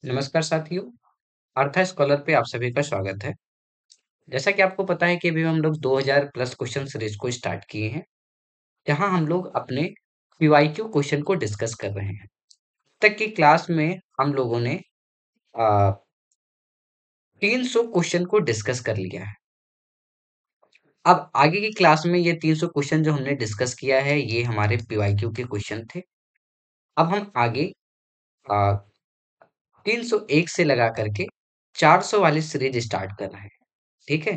नमस्कार साथियों, अर्था स्कॉलर पे आप सभी का स्वागत है। जैसा कि आपको पता है कि अभी हम लोग 2000 प्लस क्वेश्चन सीरीज को स्टार्ट किए हैं, जहां हम लोग अपने पीवाईक्यू क्वेश्चन को डिस्कस कर रहे हैं। तक की क्लास में हम लोगों ने 300 क्वेश्चन को डिस्कस कर लिया है। अब आगे की क्लास में ये 300 क्वेश्चन जो हमने डिस्कस किया है, ये हमारे पीवाईक्यू के क्वेश्चन थे। अब हम आगे 301 से लगा करके 400 वाली सीरीज स्टार्ट कर रहे हैं। ठीक है,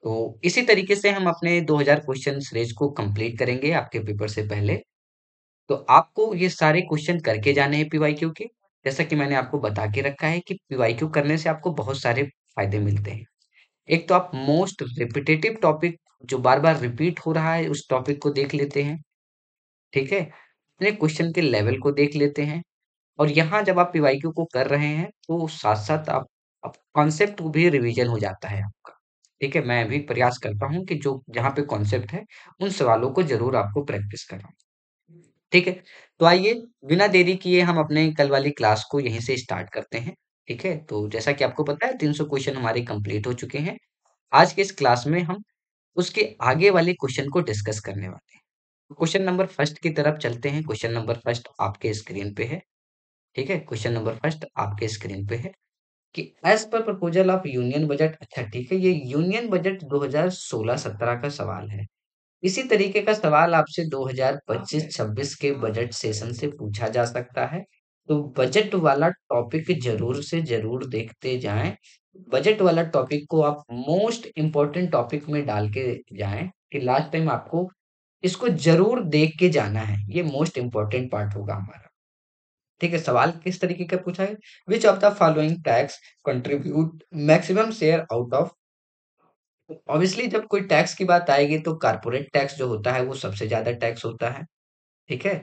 तो इसी तरीके से हम अपने 2000 क्वेश्चन सीरीज को कंप्लीट करेंगे आपके पेपर से पहले। तो आपको ये सारे क्वेश्चन करके जाने हैं पीवाईक्यू के। जैसा कि मैंने आपको बता के रखा है कि पीवाईक्यू करने से आपको बहुत सारे फायदे मिलते हैं। एक तो आप मोस्ट रिपीटेटिव टॉपिक जो बार बार रिपीट हो रहा है उस टॉपिक को देख लेते हैं। ठीक है, अपने क्वेश्चन के लेवल को देख लेते हैं। और यहाँ जब आप पीवाईक्यू को कर रहे हैं तो साथ साथ आप कॉन्सेप्ट भी रिवीजन हो जाता है आपका। ठीक है, मैं भी प्रयास करता हूँ कि जो जहाँ पे कॉन्सेप्ट है उन सवालों को जरूर आपको प्रैक्टिस कराऊं। ठीक है, तो आइए बिना देरी किए हम अपने कल वाली क्लास को यहीं से स्टार्ट करते हैं। ठीक है, तो जैसा कि आपको पता है 300 क्वेश्चन हमारे कंप्लीट हो चुके हैं। आज के इस क्लास में हम उसके आगे वाले क्वेश्चन को डिस्कस करने वाले हैं। क्वेश्चन नंबर फर्स्ट की तरफ चलते हैं। क्वेश्चन नंबर फर्स्ट आपके स्क्रीन पे है। ठीक है, क्वेश्चन नंबर फर्स्ट आपके स्क्रीन पे है कि as per proposal of union budget. अच्छा ठीक है, ये यूनियन बजट 2016-17 का सवाल है। इसी तरीके का सवाल आपसे 2025-26 के बजट सेशन से पूछा जा सकता है। तो बजट वाला टॉपिक जरूर से जरूर देखते जाएं। बजट वाला टॉपिक को आप मोस्ट इम्पोर्टेंट टॉपिक में डाल के जाएं कि लास्ट टाइम आपको इसको जरूर देख के जाना है। ये मोस्ट इम्पोर्टेंट पार्ट होगा हमारा। ठीक है, सवाल किस तरीके का पूछा है? विच of the following tax contribute maximum share out of. Obviously जब कोई टैक्स की बात आएगी तो कारपोरेट टैक्स जो होता है वो सबसे ज्यादा टैक्स होता है। ठीक है,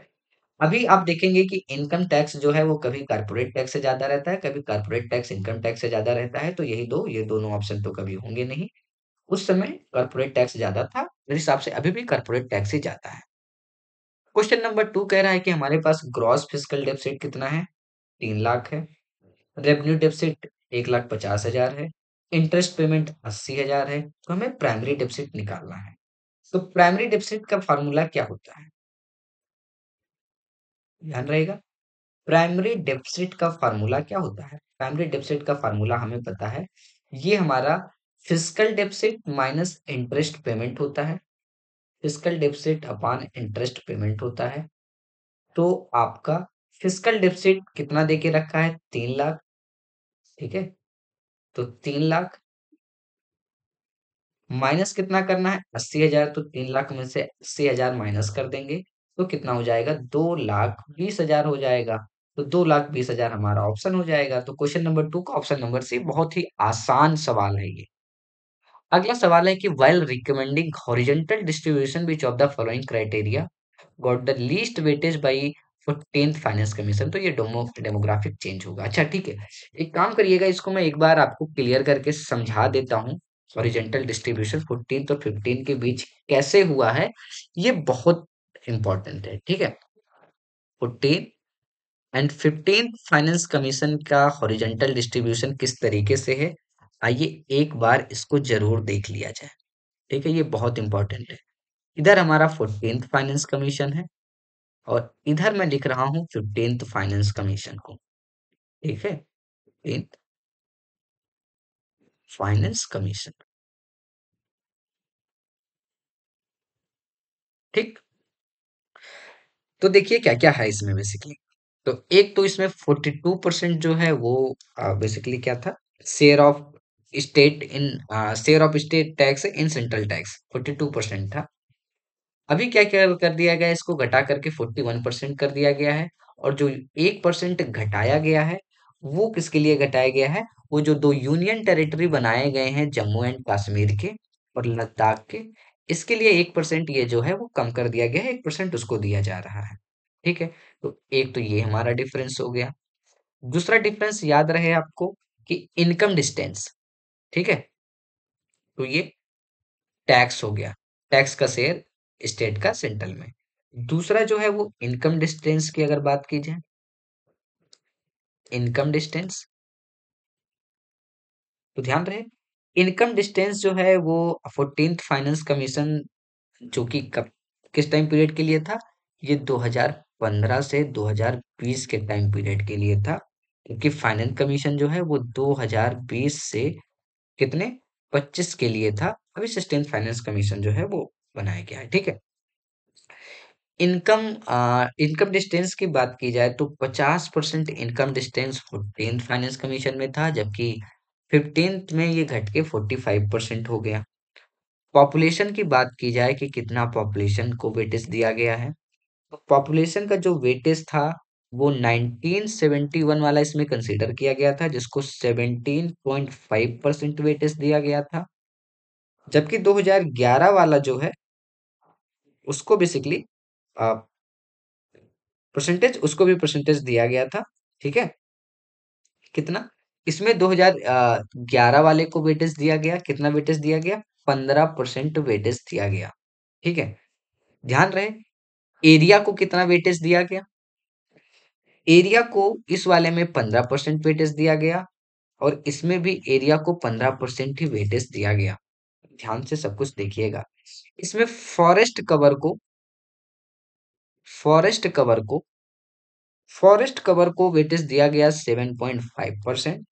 अभी आप देखेंगे कि इनकम टैक्स जो है वो कभी कारपोरेट टैक्स से ज्यादा रहता है, कभी कारपोरेट टैक्स इनकम टैक्स से ज्यादा रहता है। तो ये दोनों ऑप्शन तो कभी होंगे नहीं। उस समय कारपोरेट टैक्स ज्यादा था, मेरे हिसाब से अभी भी कारपोरेट टैक्स ही ज्यादा है। क्वेश्चन नंबर 2 कह रहा है कि हमारे पास ग्रॉस फिस्कल डेफिसिट कितना है? 3 लाख है। रेवेन्यू डेफिसिट 1,50,000 है। इंटरेस्ट पेमेंट 80,000 है। तो हमें प्राइमरी डेफिसिट निकालना है। तो प्राइमरी डेफिसिट का फॉर्मूला क्या होता है? ध्यान रहेगा, प्राइमरी डेफिसिट का फॉर्मूला क्या होता है? प्राइमरी डेफिसिट का फॉर्मूला हमें पता है। ये हमारा fiscal deficit minus interest payment होता है। Fiscal deficit upon interest payment होता है। तो आपका फिस्कल डेफिसिट कितना देके रखा है? 3 लाख। ठीक है, तो 3 लाख माइनस कितना करना है? 80,000। तो 3 लाख में से 80,000 माइनस कर देंगे तो कितना हो जाएगा? 2,20,000 हो जाएगा। तो 2,20,000 हमारा ऑप्शन हो जाएगा। तो क्वेश्चन नंबर 2 का ऑप्शन नंबर सी बहुत ही आसान सवाल है ये। अगला सवाल है कि while recommending horizontal distribution which of the following criteria got the least weightage by 14th finance commission. तो ये डेमोग्राफिक चेंज होगा। अच्छा ठीक है, एक काम करिएगा, इसको मैं एक बार आपको क्लियर करके समझा देता हूँ। हॉरिजेंटल डिस्ट्रीब्यूशन 14 और 15 के बीच कैसे हुआ है, ये बहुत इंपॉर्टेंट है। ठीक है, 14 एंड 15 फाइनेंस कमीशन का हॉरिजेंटल डिस्ट्रीब्यूशन किस तरीके से है, आइए एक बार इसको जरूर देख लिया जाए। ठीक है, ये बहुत इंपॉर्टेंट है। इधर हमारा 14th फाइनेंस कमीशन है और इधर मैं लिख रहा हूँ 15th फाइनेंस कमीशन को। ठीक है, 15th फाइनेंस कमीशन। ठीक, तो देखिए क्या क्या है इसमें बेसिकली। तो एक तो इसमें 42% जो है वो बेसिकली क्या था? Share of state in share of state tax in central tax 42% था। अभी क्या क्या कर दिया गया है, इसको घटा करके 41% कर दिया गया है। और जो 1% घटाया गया है वो किसके लिए घटाया गया है? वो जो दो यूनियन टेरिटरी बनाए गए हैं जम्मू एंड कश्मीर के और लद्दाख के, इसके लिए 1% ये जो है वो कम कर दिया गया है। 1% उसको दिया जा रहा है। ठीक है, तो एक तो ये हमारा डिफरेंस हो गया। दूसरा डिफरेंस याद रहे आपको कि इनकम डिस्टेंस। ठीक है, तो ये टैक्स हो गया, टैक्स का शेयर स्टेट का सेंट्रल में। दूसरा जो है वो इनकम डिस्टेंस की अगर बात की जाए इनकम डिस्टेंस, तो ध्यान रहे इनकम डिस्टेंस जो है वो 14th फाइनेंस कमीशन जो कि कब किस टाइम पीरियड के लिए था, ये 2015 से 2020 के टाइम पीरियड के लिए था, क्योंकि फाइनेंस कमीशन जो है वो 2020 से कितने 25 के लिए था। अभी सस्टेन फाइनेंस कमीशन जो है वो बनाया गया है, ठीक है। इनकम इनकम डिस्टेंस की बात की जाए तो 50% income distance 14th finance commission में था, जबकि 15th में ये घट के 45% हो गया। पॉपुलेशन की बात की जाए कि कितना पॉपुलेशन को वेटेज दिया गया है, तो पॉपुलेशन का जो वेटेज था वो 1971 वाला इसमें कंसीडर किया गया था, जिसको 17.5% वेटेज दिया गया था। जबकि 2011 वाला जो है उसको बेसिकली परसेंटेज उसको भी परसेंटेज दिया गया था, ठीक है। कितना, इसमें 2011 वाले को वेटेज दिया गया, कितना वेटेज दिया गया, 15% वेटेज दिया गया, ठीक है। ध्यान रहे एरिया को कितना वेटेज दिया गया, एरिया को इस वाले में 15% वेटेज दिया गया, और इसमें भी एरिया को 15% ही वेटेज दिया गया। ध्यान से सब कुछ देखिएगा। इसमें फॉरेस्ट कवर को फॉरेस्ट कवर को वेटेज दिया गया 7.5%।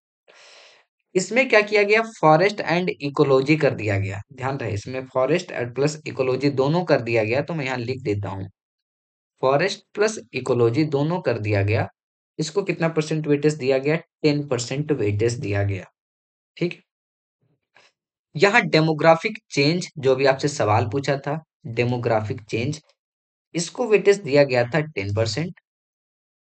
इसमें क्या किया गया, फॉरेस्ट एंड इकोलॉजी कर दिया गया। ध्यान रहे इसमें फॉरेस्ट एंड प्लस इकोलॉजी दोनों कर दिया गया, तो मैं यहाँ लिख देता हूँ फॉरेस्ट प्लस इकोलॉजी दोनों कर दिया गया। इसको कितना परसेंट वेटेज दिया गया, 10% वेटेज दिया गया, ठीक। यहाँ डेमोग्राफिक चेंज जो भी आपसे सवाल पूछा था, डेमोग्राफिक चेंज इसको वेटेज दिया गया था 10%,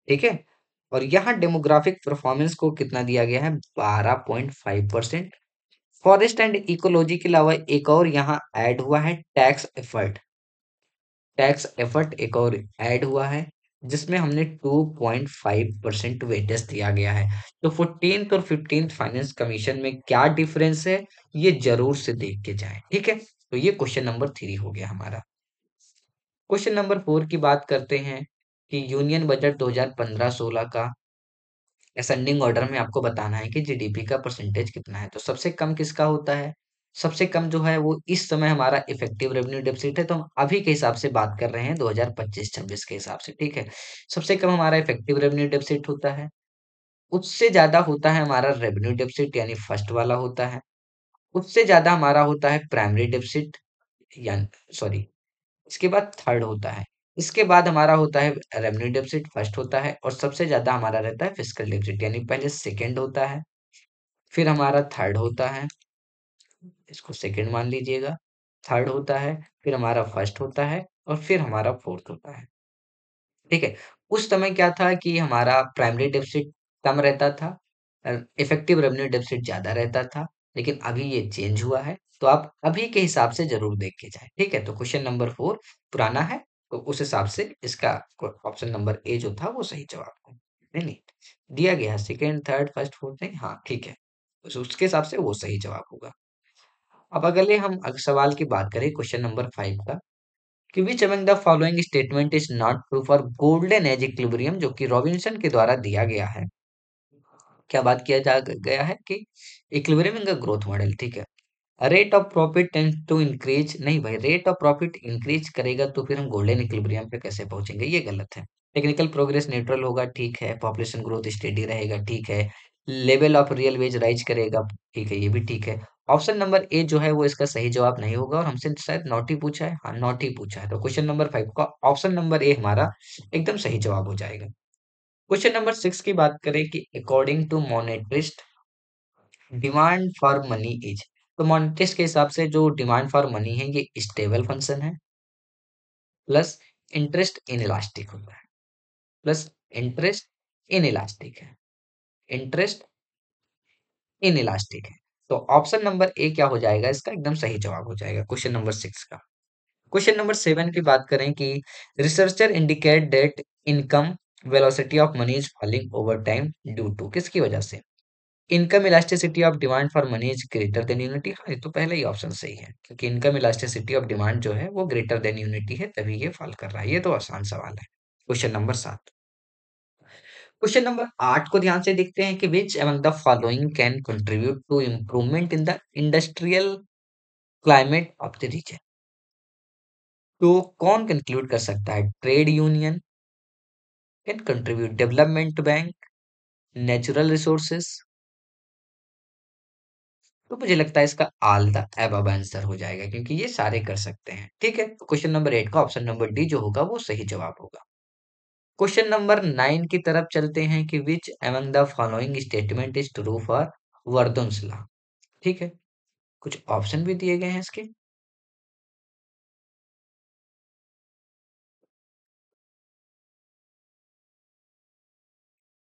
ठीक है। और यहाँ डेमोग्राफिक परफॉर्मेंस को कितना दिया गया है, 12.5%। फॉरेस्ट एंड इकोलॉजी के अलावा एक और यहाँ ऐड हुआ है टैक्स एफर्ट एक और ऐड हुआ है, जिसमें हमने 2.5% वेटेज दिया गया है। तो 14th और 15th फाइनेंस कमीशन में क्या डिफरेंस है, ये जरूर से देख के जाएं, ठीक है। तो ये क्वेश्चन नंबर 3 हो गया हमारा। क्वेश्चन नंबर 4 की बात करते हैं कि यूनियन बजट 2015-16 का असेंडिंग ऑर्डर में आपको बताना है कि जीडीपी का परसेंटेज कितना है। तो सबसे कम किसका होता है, सबसे कम जो है वो इस समय हमारा इफेक्टिव रेवेन्यू डेफिसिट है, तो हम अभी के हिसाब से बात कर रहे हैं 2025-26 के हिसाब से, ठीक है। सबसे कम हमारा इफेक्टिव रेवेन्यू डेफिसिट होता है, उससे ज्यादा होता है हमारा रेवेन्यू डेफिसिट यानी फर्स्ट वाला होता है, उससे ज्यादा हमारा होता है प्राइमरी डेफिसिट यानी सॉरी इसके बाद थर्ड होता है, इसके बाद हमारा होता है रेवेन्यू डेफिसिट फर्स्ट होता है, और सबसे ज्यादा हमारा रहता है फिस्कल डेफिसिट यानी पहले सेकंड होता है, फिर हमारा थर्ड होता है, इसको सेकंड मान लीजिएगा, थर्ड होता है, फिर हमारा फर्स्ट होता है, और फिर हमारा फोर्थ होता है, ठीक है। उस समय क्या था कि हमारा प्राइमरी डेफिसिट कम रहता था, इफेक्टिव रेवेन्यू डेफिसिट ज्यादा रहता था, लेकिन अभी ये चेंज हुआ है, तो आप अभी के हिसाब से जरूर देख के जाए, ठीक है। तो क्वेश्चन नंबर 4 पुराना है, तो उस हिसाब से इसका ऑप्शन नंबर ए जो था वो सही जवाब है। नहीं नहीं, दिया गया सेकेंड थर्ड फर्स्ट फोर्थ नहीं, हाँ ठीक है, उसके हिसाब से वो सही जवाब होगा। अब अगले हम सवाल की बात करें क्वेश्चन नंबर 5 का, कि which among the following statement is not true for golden age equilibrium, जो कि रॉबिन्सन के द्वारा दिया गया है। क्या बात किया जा गया है कि इक्विलिब्रियम का ग्रोथ मॉडल, ठीक है। Rate of profit tends to increase, नहीं भाई रेट ऑफ प्रॉफिट इंक्रीज करेगा तो फिर हम गोल्डन इक्विलिब्रियम पे कैसे पहुंचेंगे, ये गलत है। टेक्निकल प्रोग्रेस न्यूट्रल होगा, ठीक है। पॉपुलेशन ग्रोथ स्टेडी रहेगा, ठीक है। Level of real veg rise करेगा, ठीक है, ये भी ठीक है। ऑप्शन नंबर ए जो है वो इसका सही जवाब नहीं होगा, और हमसे शायद नॉट ही पूछा है, हाँ नॉट ही पूछा है, तो क्वेश्चन नंबर 5 का ऑप्शन नंबर ए हमारा एकदम सही जवाब हो जाएगा। क्वेश्चन नंबर 6 की बात करें कि according to monetarist demand for money is, तो मोनेटिस्ट के हिसाब से जो डिमांड फॉर मनी है ये स्टेबल फंक्शन है, प्लस इंटरेस्ट इन इलास्टिक होता है, प्लस इंटरेस्ट इन इलास्टिक है, इंटरेस्ट इन इलास्टिक है। तो ऑप्शन नंबर ए क्या हो जाएगा, इसका एकदम सही जवाब हो जाएगा क्वेश्चन नंबर 6 का। क्वेश्चन नंबर 7 की बात करें कि researcher indicate that income velocity of money is falling over time due to, किसकी वजह से, income elasticity of demand for money is greater than unity, हाँ ये तो पहले ही ऑप्शन सही है, क्योंकि इनकम इलास्टिसिटी ऑफ डिमांड जो है वो ग्रेटर देन यूनिटी है, तभी ये फॉल कर रहा है, ये तो आसान सवाल है। क्वेश्चन नंबर 7, क्वेश्चन नंबर 8 को ध्यान से देखते हैं कि which among the following can contribute to improvement in the industrial climate of the region. तो कौन कंक्लूड कर सकता है? Trade union can contribute, development bank, natural resources. तो मुझे लगता है इसका ऑल द अबव आंसर हो जाएगा, क्योंकि ये सारे कर सकते हैं। ठीक है, तो क्वेश्चन नंबर 8 का ऑप्शन नंबर डी जो होगा वो सही जवाब होगा। क्वेश्चन नंबर 9 की तरफ चलते हैं कि which among the following statement is true for Verdoorn's law. ठीक है, कुछ ऑप्शन भी दिए गए हैं इसके।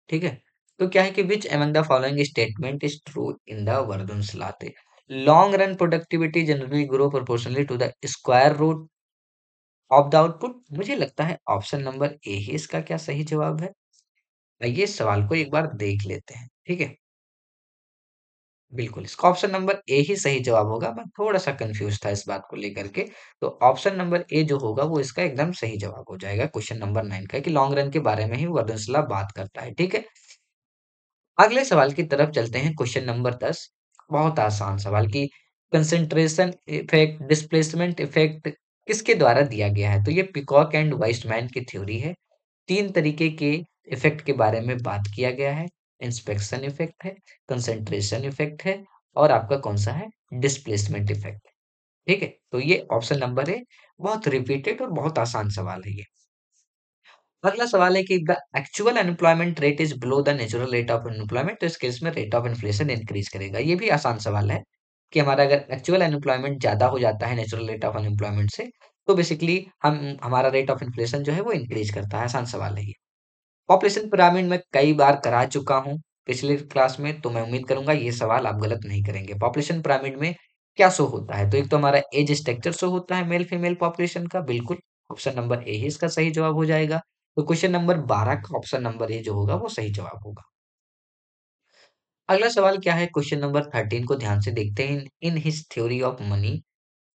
ठीक है, तो क्या है कि which among the following statement is true in the Verdoorn's law. Long run productivity generally grow proportionally to the square root of the output. मुझे लगता है ऑप्शन नंबर ए ही इसका क्या सही जवाब है। आइए इस सवाल को एक बार देख लेते हैं। ठीक है, बिल्कुल इसका ऑप्शन नंबर ए ही सही जवाब होगा। मैं थोड़ा सा कंफ्यूज था इस बात को लेकर के। तो ऑप्शन नंबर ए जो होगा वो इसका एकदम सही जवाब हो जाएगा क्वेश्चन नंबर 9 का, कि लॉन्ग रन के बारे में ही वर्दुंसला बात करता है। ठीक है, अगले सवाल की तरफ चलते हैं। क्वेश्चन नंबर 10, बहुत आसान सवाल की कंसंट्रेशन इफेक्ट, डिस्प्लेसमेंट इफेक्ट किसके द्वारा दिया गया है। तो ये पिकॉक एंड वाइस्टमैन की थ्योरी है। तीन तरीके के इफेक्ट के बारे में बात किया गया है। इंस्पेक्शन इफेक्ट है, कंसंट्रेशन इफेक्ट है, और आपका कौन सा है, डिस्प्लेसमेंट इफेक्ट। ठीक है, तो ये ऑप्शन नंबर है। बहुत रिपीटेड और बहुत आसान सवाल है ये। अगला सवाल है कि the actual unemployment rate is below the natural rate of unemployment. तो इस केस में रेट ऑफ इन्फ्लेशन इंक्रीज करेगा। ये भी आसान सवाल है कि हमारा अगर एक्चुअल अनएम्प्लॉयमेंट ज्यादा हो जाता है नेचुरल रेट ऑफ अनएम्प्लॉयमेंट से, तो बेसिकली हम हमारा रेट ऑफ इन्फ्लेशन जो है वो इंक्रीज करता है। आसान सवाल है ये। पॉपुलेशन पिरामिड में कई बार करा चुका हूँ पिछले क्लास में, तो मैं उम्मीद करूंगा ये सवाल आप गलत नहीं करेंगे। पॉपुलेशन पिरामिड में क्या शो होता है? तो एक तो हमारा एज स्ट्रक्चर शो होता है मेल फीमेल पॉपुलेशन का। बिल्कुल ऑप्शन नंबर ए ही इसका सही जवाब हो जाएगा। तो क्वेश्चन नंबर 12 का ऑप्शन नंबर ए जो होगा वो सही जवाब होगा। अगला सवाल क्या है? क्वेश्चन नंबर 13 को ध्यान से देखते हैं। In his theory of money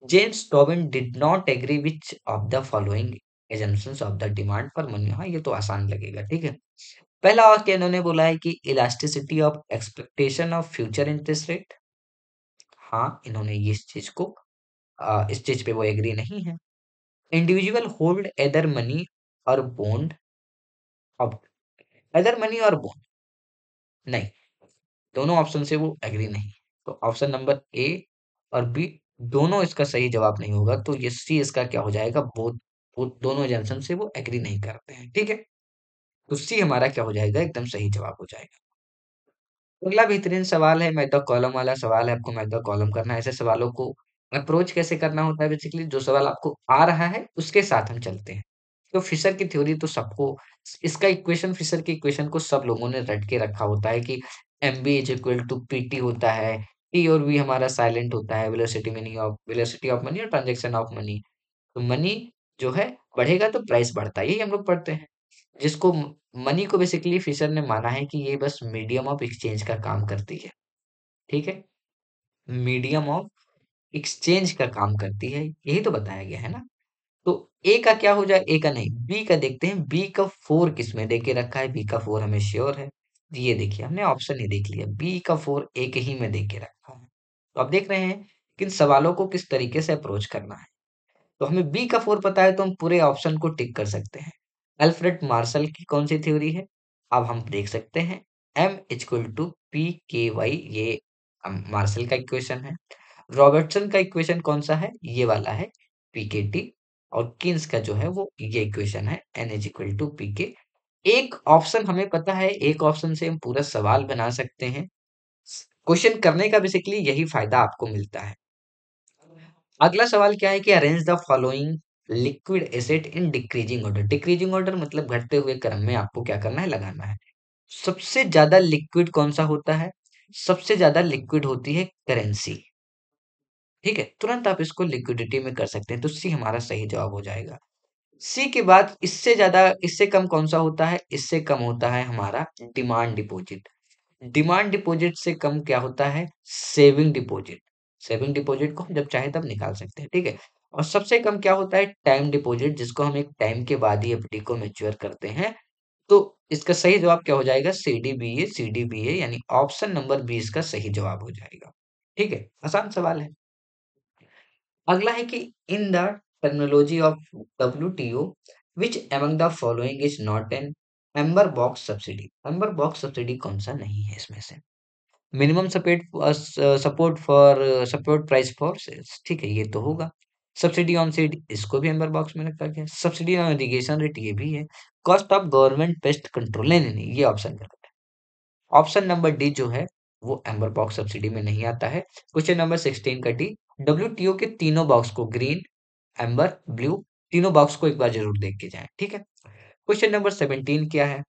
James Tobin did not agree which of the following assumptions of the demand for money. हाँ, ये तो आसान लगेगा। ठीक है, पहला वाक्य इन्होंने बोला है कि elasticity of expectation of future interest rate. हाँ, इन्होंने ये इस चीज पे वो एग्री नहीं है। इंडिविजुअल होल्ड एदर मनी और बॉन्ड ऑफ, एदर मनी और बॉन्ड, नहीं, दोनों ऑप्शन से वो एग्री नहीं। तो ऑप्शन नंबर ए और बी दोनों इसका सही जवाब नहीं होगा। तो ये सी इसका क्या हो जाएगा, बोथ, वो दोनों एजम्पशन से वो एग्री नहीं करते हैं। ठीक है, तो सी हमारा क्या हो जाएगा, एकदम सही जवाब हो जाएगा। अगला बेहतरीन सवाल है, मैथड कॉलम वाला सवाल है। आपको मैथड कॉलम करना है। ऐसे सवालों को अप्रोच कैसे करना होता है? बेसिकली जो सवाल आपको आ रहा है उसके साथ हम चलते हैं। तो फिशर की थ्योरी तो सबको, इसका इक्वेशन, फिशर की इक्वेशन को सब लोगों ने रट के रखा होता है कि M B is equal to P T होता है। टी और वी हमारा साइलेंट होता है, वेलोसिटी ऑफ मनी और ट्रांजेक्शन ऑफ मनी। तो मनी जो है बढ़ेगा तो प्राइस बढ़ता है, यही हम लोग पढ़ते हैं। जिसको मनी को बेसिकली फिशर ने माना है कि ये बस मीडियम ऑफ एक्सचेंज का काम करती है। ठीक है, मीडियम ऑफ एक्सचेंज का काम करती है, यही तो बताया गया है ना। तो ए का क्या हो जाए, ए का नहीं, बी का देखते हैं। बी का फोर किस में देके रखा है? बी का फोर हमें श्योर है। ये देखिए हमने ऑप्शन ही देख लिया, बी का फोर एक ही में देके रखा है। तो अब देख रहे हैं कि इन सवालों को किस तरीके से अप्रोच करना है। तो हमें बी का फोर पता है तो हम पूरे ऑप्शन को टिक कर सकते हैं। अल्फ्रेड मार्शल की कौन सी थ्योरी है? अब हम देख सकते हैं, एम इक्वल टू पी के वाई, ये मार्शल का इक्वेशन है। रॉबर्टसन का इक्वेशन कौन सा है? ये वाला है, पी के टी। और किन्स का जो है वो ये इक्वेशन है, N is equal to P K. एक ऑप्शन हमें पता है, एक ऑप्शन से हम पूरा सवाल बना सकते हैं। क्वेश्चन करने का बेसिकली यही फायदा आपको मिलता है। अगला सवाल क्या है कि arrange the following liquid asset in decreasing order. Decreasing order मतलब घटते हुए क्रम में आपको क्या करना है, लगाना है। सबसे ज्यादा लिक्विड कौन सा होता है? सबसे ज्यादा लिक्विड होती है करेंसी। ठीक है, तुरंत आप इसको लिक्विडिटी में कर सकते हैं। तो सी हमारा सही जवाब हो जाएगा। सी के बाद इससे ज्यादा, इससे कम कौन सा होता है? इससे कम होता है हमारा डिमांड डिपॉजिट। डिमांड डिपॉजिट से कम क्या होता है? Saving deposit. सेविंग डिपॉजिट को हम जब चाहे तब निकाल सकते हैं। ठीक है, और सबसे कम क्या होता है? टाइम डिपॉजिट, जिसको हम एक टाइम के बाद ही एफडी को मैच्योर करते हैं। तो इसका सही जवाब क्या हो जाएगा? सी डी बी ए, सी डी बी ए, यानी ऑप्शन नंबर 20 का सही जवाब हो जाएगा। ठीक है, आसान सवाल है। अगला है कि in the terminology of WTO which among the following is not an member box subsidy. Member box subsidy कौन सा नहीं है इसमें से? Minimum support for support price for sales, ठीक है, ये तो होगा। सब्सिडी ऑन सीड, इसको भी एम्बर बॉक्स में रखा गया। सब्सिडी ऑन इरिगेशन रेट, ये भी है। Cost of government pest control, नहीं नहीं नहीं, ये ऑप्शन गलत है। ऑप्शन नंबर डी जो है वो एम्बर बॉक्स सब्सिडी में नहीं आता है। क्वेश्चन नंबर 16 का डी, डब्ल्यूटीओ के तीनों बॉक्स को, ग्रीन, एम्बर, ब्लू, तीनों बॉक्स को एक बार जरूर देख के जाएं, ठीक है। क्वेश्चन नंबर 17 क्या है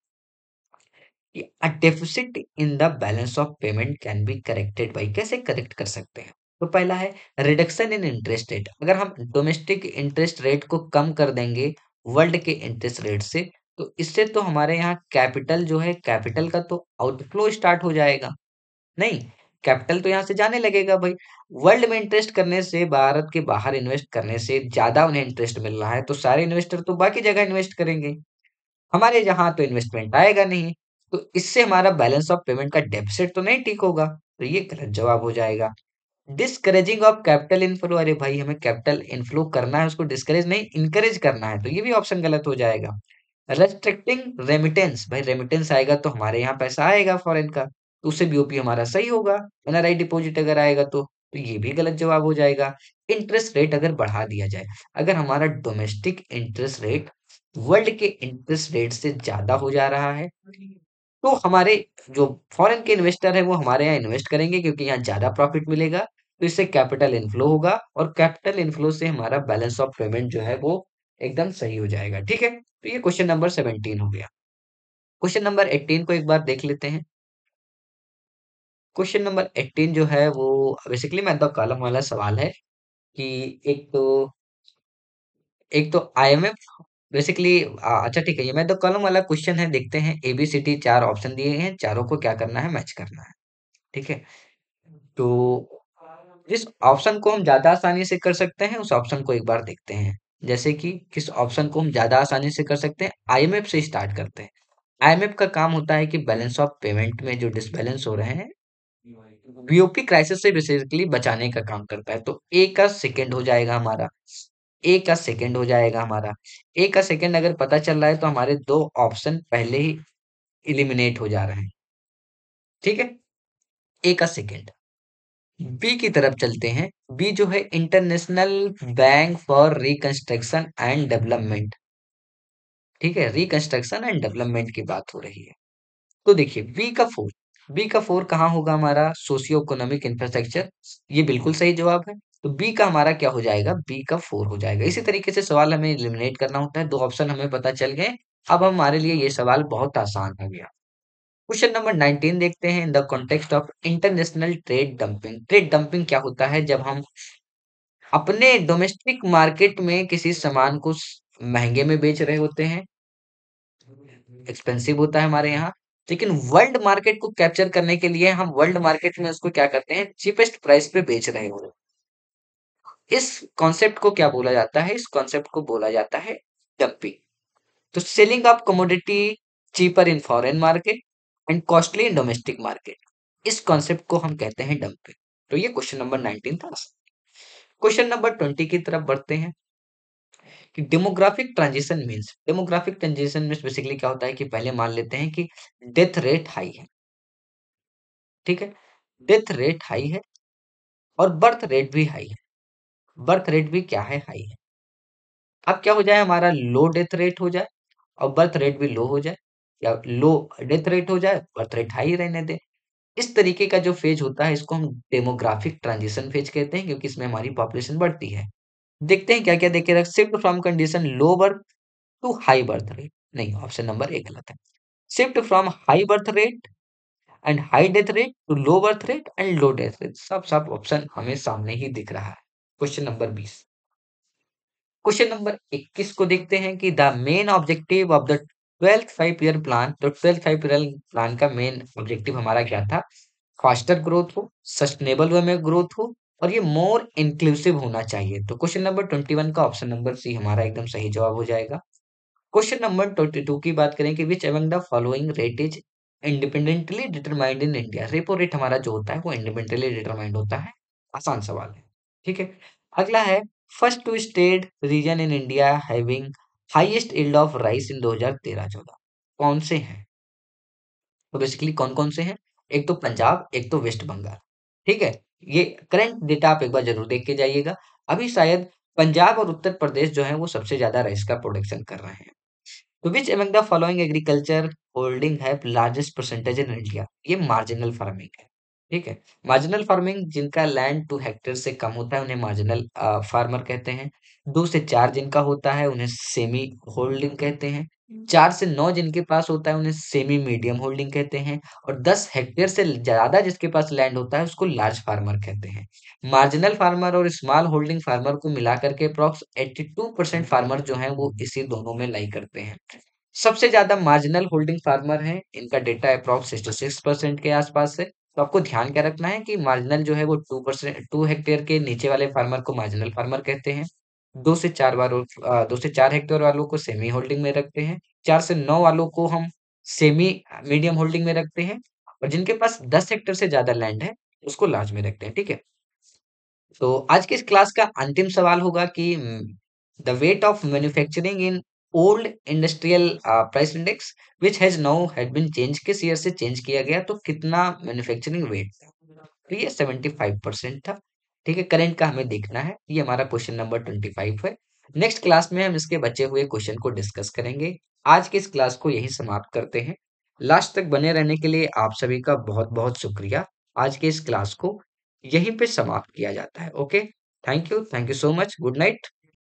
कि अ deficit in the balance of payment can be corrected by, कैसे करेक्ट कर सकते हैं? तो पहला है रिडक्शन इन इंटरेस्ट रेट। अगर हम डोमेस्टिक इंटरेस्ट रेट को कम कर देंगे वर्ल्ड के इंटरेस्ट रेट से, तो इससे तो हमारे यहाँ कैपिटल जो है, कैपिटल का तो आउटफ्लो स्टार्ट हो जाएगा। नहीं, कैपिटल तो यहाँ से जाने लगेगा भाई। वर्ल्ड में इन्वेस्ट करने से, भारत के बाहर इन्वेस्ट करने से ज्यादा उन्हें इंटरेस्ट मिल रहा है, तो सारे इन्वेस्टर तो बाकी जगह इन्वेस्ट करेंगे, हमारे यहाँ तो इन्वेस्टमेंट आएगा नहीं। तो इससे हमारा बैलेंस ऑफ पेमेंट का डेफिसिट तो नहीं ठीक होगा, तो ये गलत जवाब हो जाएगा। डिस्करेजिंग ऑफ कैपिटल इनफ्लो, अरे भाई हमें कैपिटल इनफ्लो करना है, उसको डिस्करेज नहीं इनकरेज करना है, तो ये भी ऑप्शन गलत हो जाएगा। रेस्ट्रिक्टिंग रेमिटेंस, भाई रेमिटेंस आएगा तो हमारे यहाँ पैसा आएगा फॉरेन का, तो उससे बीओपी हमारा सही होगा। एनआरआई डिपॉजिट अगर आएगा तो ये भी गलत जवाब हो जाएगा। इंटरेस्ट रेट अगर बढ़ा दिया जाए, अगर हमारा डोमेस्टिक इंटरेस्ट रेट वर्ल्ड के इंटरेस्ट रेट से ज्यादा हो जा रहा है, तो हमारे जो फॉरेन के इन्वेस्टर है वो हमारे यहाँ इन्वेस्ट करेंगे, क्योंकि यहाँ ज्यादा प्रॉफिट मिलेगा, तो इससे कैपिटल इनफ्लो होगा, और कैपिटल इनफ्लो से हमारा बैलेंस ऑफ पेमेंट जो है वो एकदम सही हो जाएगा, ठीक है। तो ये क्वेश्चन नंबर 17 हो गया। क्वेश्चन नंबर 18 को एक बार देख लेते हैं। क्वेश्चन नंबर 18 जो है वो बेसिकली मैथ द कॉलम वाला सवाल है कि एक तो आईएमएफ बेसिकली, अच्छा ठीक है, ये मैथ द कॉलम वाला क्वेश्चन है। देखते हैं, एबीसीडी 4 ऑप्शन दिए हैं, चारों को क्या करना है? मैच करना है, ठीक है। तो जिस ऑप्शन को हम ज्यादा आसानी से कर सकते हैं उस ऑप्शन को एक बार देखते हैं। जैसे कि किस ऑप्शन को हम ज्यादा आसानी से कर सकते हैं? आईएमएफ से स्टार्ट करते हैं। आईएमएफ का काम होता है कि बैलेंस ऑफ पेमेंट में जो डिसबैलेंस हो रहे हैं, बीओपी क्राइसिस से बेसिकली बचाने का काम करता है। तो ए का सेकंड हो जाएगा हमारा, ए का सेकंड हो जाएगा हमारा। ए का सेकंड अगर पता चल रहा है तो हमारे दो ऑप्शन पहले ही इलिमिनेट हो जा रहे हैं, ठीक है। ए का सेकंड। बी की तरफ चलते हैं। बी जो है international bank for reconstruction and development, ठीक है, रिकंस्ट्रक्शन एंड डेवलपमेंट की बात हो रही है। तो देखिए बी का फोर, बी का फोर कहाँ होगा हमारा? सोशियो इकोनॉमिक इंफ्रास्ट्रक्चर, ये बिल्कुल सही जवाब है। तो बी का हमारा क्या हो जाएगा? बी का फोर हो जाएगा। इसी तरीके से सवाल हमें एलिमिनेट करना होता है। दो ऑप्शन हमें पता चल गए, अब हमारे लिए ये सवाल बहुत आसान हो गया। क्वेश्चन नंबर 19 देखते हैं। In the context of international trade dumping, trade dumping क्या होता है? जब हम अपने डोमेस्टिक मार्केट में किसी सामान को महंगे में बेच रहे होते हैं, एक्सपेंसिव होता है हमारे यहाँ, लेकिन वर्ल्ड मार्केट को कैप्चर करने के लिए हम वर्ल्ड मार्केट में उसको क्या करते हैं? चीपेस्ट प्राइस पे बेच रहे होते हैं। इस कॉन्सेप्ट को क्या बोला जाता है? इस कॉन्सेप्ट को बोला जाता है डंपिंग। तो selling of commodity cheaper in foreign market and costly in domestic market, इस कॉन्सेप्ट को हम कहते हैं डंपिंग। तो ये क्वेश्चन नंबर 19 था। क्वेश्चन नंबर 20 की तरफ बढ़ते हैं कि डेमोग्राफिक ट्रांजिशन मीन्स बेसिकली क्या होता है कि पहले मान लेते हैं कि डेथ रेट हाई है, ठीक है, डेथ रेट हाई है और बर्थ रेट भी हाई है। बर्थ रेट भी क्या है? हाई है। अब क्या हो जाए? हमारा लो डेथ रेट हो जाए और बर्थ रेट भी लो हो जाए, या लो डेथ रेट हो जाए, बर्थ रेट हाई रहने दे। इस तरीके का जो फेज होता है इसको हम डेमोग्राफिक ट्रांजिशन फेज कहते हैं, क्योंकि इसमें हमारी पॉपुलेशन बढ़ती है। देखते हैं क्या क्या देखे रख, shift from condition low birth to high birth rate, नहीं, ऑप्शन नंबर ए गलत है। Shift from high birth rate and high death rate to low birth rate and low death rate, सब सब ऑप्शन हमें सामने ही दिख रहा है। Question number 20। क्वेश्चन नंबर 21 को देखते हैं कि the main objective of the 12th 5 year plan, तो 12th 5 ईयर प्लान का मेन ऑब्जेक्टिव हमारा क्या था? फास्टर ग्रोथ हो, सस्टेनेबल वे में ग्रोथ हो, और ये मोर इंक्लूसिव होना चाहिए। तो क्वेश्चन नंबर 21 का ऑप्शन नंबर सी हमारा एकदम सही जवाब हो जाएगा। क्वेश्चन नंबर 22 की बात करें कि which among the following rate is independently determined in India. Repo rate हमारा जो होता है वो इंडिपेंडेंटली डिटरमाइंड होता है। आसान सवाल है, ठीक है। अगला है, first two state region in India having highest yield of rice in 2013-14 कौन से हैं? तो बेसिकली कौन कौन से हैं? एक तो पंजाब, एक तो वेस्ट बंगाल, ठीक है। ये करंट डेटा आप एक बार जरूर देख के जाइएगा। अभी शायद पंजाब और उत्तर प्रदेश जो है वो सबसे ज्यादा राइस का प्रोडक्शन कर रहे हैं। तो विच among the following agriculture holding have largest percentage in India? ये मार्जिनल फार्मिंग है, ठीक है। मार्जिनल फार्मिंग जिनका लैंड 2 हेक्टेयर से कम होता है उन्हें मार्जिनल फार्मर कहते हैं। 2 से 4 जिनका होता है उन्हें सेमी होल्डिंग कहते हैं। 4 से 9 जिनके पास होता है उन्हें सेमी मीडियम होल्डिंग कहते हैं। और 10 हेक्टेयर से ज्यादा जिसके पास लैंड होता है उसको लार्ज फार्मर कहते हैं। मार्जिनल फार्मर और स्मॉल होल्डिंग फार्मर को मिला करके अप्रॉक्स 82% फार्मर जो है वो इसी दोनों में लाई करते हैं। सबसे ज्यादा मार्जिनल होल्डिंग फार्मर हैं, इनका डेटा अप्रॉक्स 66% के आसपास है। तो आपको ध्यान क्या रखना है कि मार्जिनल जो है वो 2 हेक्टेयर के नीचे वाले फार्मर को मार्जिनल फार्मर कहते हैं। 2 से 4 हेक्टेयर वालों को सेमी होल्डिंग में रखते हैं। 4 से 9 वालों को हम सेमी मीडियम होल्डिंग में रखते हैं। और जिनके पास 10 हेक्टेयर से ज्यादा लैंड है उसको लार्ज में रखते हैं, ठीक है। तो आज की इस क्लास का अंतिम सवाल होगा कि the weight of manufacturing in old industrial price index which has now had been change, किस ईयर से चेंज किया गया, तो कितना मैन्युफैक्चरिंग वेट था? तो ये 75% था, ठीक है। करंट का हमें देखना है। ये हमारा क्वेश्चन नंबर 25 है। नेक्स्ट क्लास में हम इसके बचे हुए क्वेश्चन को डिस्कस करेंगे। आज की इस क्लास को यही समाप्त करते हैं। लास्ट तक बने रहने के लिए आप सभी का बहुत बहुत शुक्रिया। आज के इस क्लास को यहीं पे समाप्त किया जाता है। Okay, thank you so much, good night.